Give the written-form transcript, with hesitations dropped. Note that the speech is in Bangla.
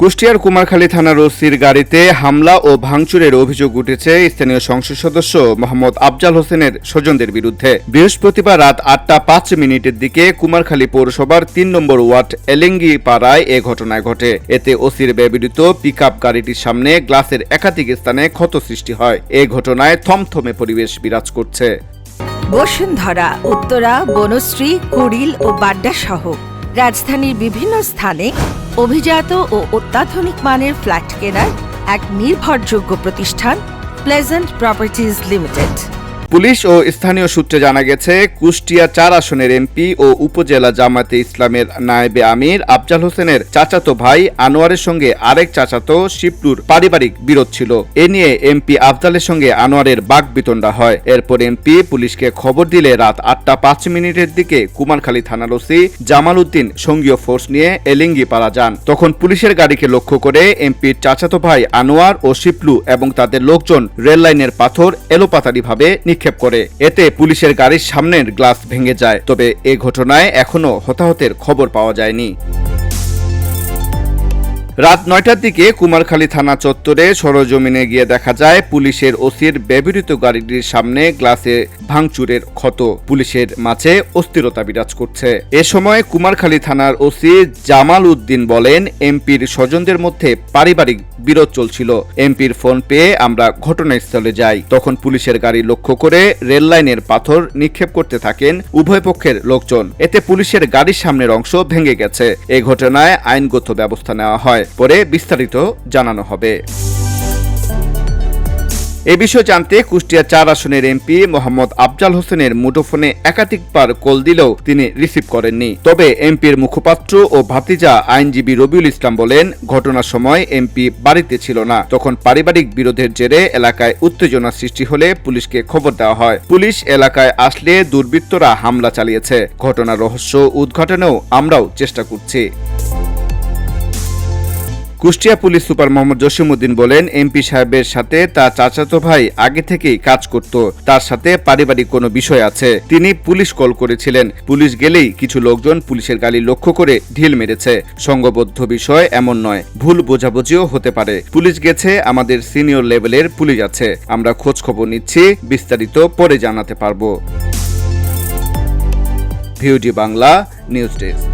কুষ্টিয়ার কুমারখালী থানার ওসির গাড়িতে হামলা ও ভাঙচুরের অভিযোগ উঠেছে স্থানীয় সংসদ সদস্য মোহাম্মদ আফজাল হোসেনের স্বজনদের বিরুদ্ধে। বৃহস্পতিবার রাত 8:05 দিকে কুমারখালী পৌরসভার ৩ নম্বর ওয়ার্ড এলেঙ্গি পাড়ায় এ ঘটনায় ঘটে। এতে ওসির ব্যবহৃত পিকআপ গাড়িটির সামনে গ্লাসের একাধিক স্থানে ক্ষত সৃষ্টি হয়। এ ঘটনায় থমথমে পরিবেশ বিরাজ করছে। বসুন্ধরা, উত্তরা, বনশ্রী, কুড়িল ও বাড্ডা সহ রাজধানীর বিভিন্ন স্থানে অভিজাত ও অত্যাধুনিক মানের ফ্ল্যাট কেনার এক নির্ভরযোগ্য প্রতিষ্ঠান প্লেজেন্ট প্রপার্টিজ লিমিটেড। পুলিশ ও স্থানীয় সূত্রে জানা গেছে, কুষ্টিয়া ৪ আসনের এমপি ও উপজেলা জামায়াতে ইসলামের নায়েবে আমির আফজাল হোসেনের চাচাতো ভাই আনোয়ারের সঙ্গে আরেক চাচাতো শিবলুর পারিবারিক বিরোধ ছিল। এ নিয়ে এমপি আফজালের সঙ্গে আনোয়ারের বাকবিতণ্ডা হয়। এরপর এমপি পুলিশকে খবর দিলে রাত 8:05 দিকে কুমারখালী থানার ওসি জামাল উদ্দিন সঙ্গীয় ফোর্স নিয়ে এলিঙ্গি পাড়া যান। তখন পুলিশের গাড়িকে লক্ষ্য করে এমপির চাচাতো ভাই আনোয়ার ও শিবলু এবং তাদের লোকজন রেল লাইনের পাথর এলোপাতাড়িভাবে নিক্ষেপ করে। এতে পুলিশের গাড়ির সামনের গ্লাস ভেঙে যায়। তবে এ ঘটনায় এখনো হতাহতের খবর পাওয়া যায়নি। রাত 9টার দিকে কুমারখালী থানা চত্বরে সরজমিনে গিয়ে দেখা যায় পুলিশের ওসির ব্যবহৃত গাড়িটির সামনে গ্লাসে ভাঙচুরের ক্ষত। পুলিশের মাঝে অস্থিরতা বিরাজ করছে। এ সময় কুমারখালী থানার ওসি জামাল উদ্দিন বলেন, এমপির স্বজনদের মধ্যে পারিবারিক বিরোধ চলছিল। এমপির ফোন পেয়ে আমরা ঘটনাস্থলে যাই। তখন পুলিশের গাড়ি লক্ষ্য করে রেল লাইনের পাথর নিক্ষেপ করতে থাকেন উভয় পক্ষের লোকজন। এতে পুলিশের গাড়ির সামনের অংশ ভেঙে গেছে। এই ঘটনায় আইনগত ব্যবস্থা নেওয়া হয়। পরে বিস্তারিত জানানো হবে। এ বিষয়ে জানতে কুষ্টিয়া ৪ আসনের এমপি মোহাম্মদ আফজাল হোসেনের মুঠোফোনে একাধিকবার কল দিলেও তিনি রিসিভ করেননি। তবে এমপির মুখপাত্র ও ভাতিজা আইনজীবী রবিউল ইসলাম বলেন, ঘটনার সময় এমপি বাড়িতে ছিল না। তখন পারিবারিক বিরোধের জেরে এলাকায় উত্তেজনা সৃষ্টি হলে পুলিশকে খবর দেওয়া হয়। পুলিশ এলাকায় আসলে দুর্বৃত্তরা হামলা চালিয়েছে। ঘটনার রহস্য উদ্ঘাটনেও আমরাও চেষ্টা করছি। কুষ্টিয়া পুলিশ সুপার মোহাম্মদ জসিমউদ্দিন বলেন, এমপি সাহেবের সাথে তার চাচাতো ভাই আগে থেকেই কাজ করত। তার সাথে পারিবারিক কোনো বিষয় আছে। তিনি পুলিশ কল করেছিলেন। পুলিশ গেলেই কিছু লোকজন পুলিশের গাড়ি লক্ষ্য করে ঢিল মেরেছে। সংঘবদ্ধ বিষয় এমন নয়, ভুল বোঝাবুঝিও হতে পারে। পুলিশ গেছে, আমাদের সিনিয়র লেভেলের পুলিশ আছে। আমরা খোঁজ খবর নিচ্ছি, বিস্তারিত পরে জানাতে পারব। VOD Bangla news desk.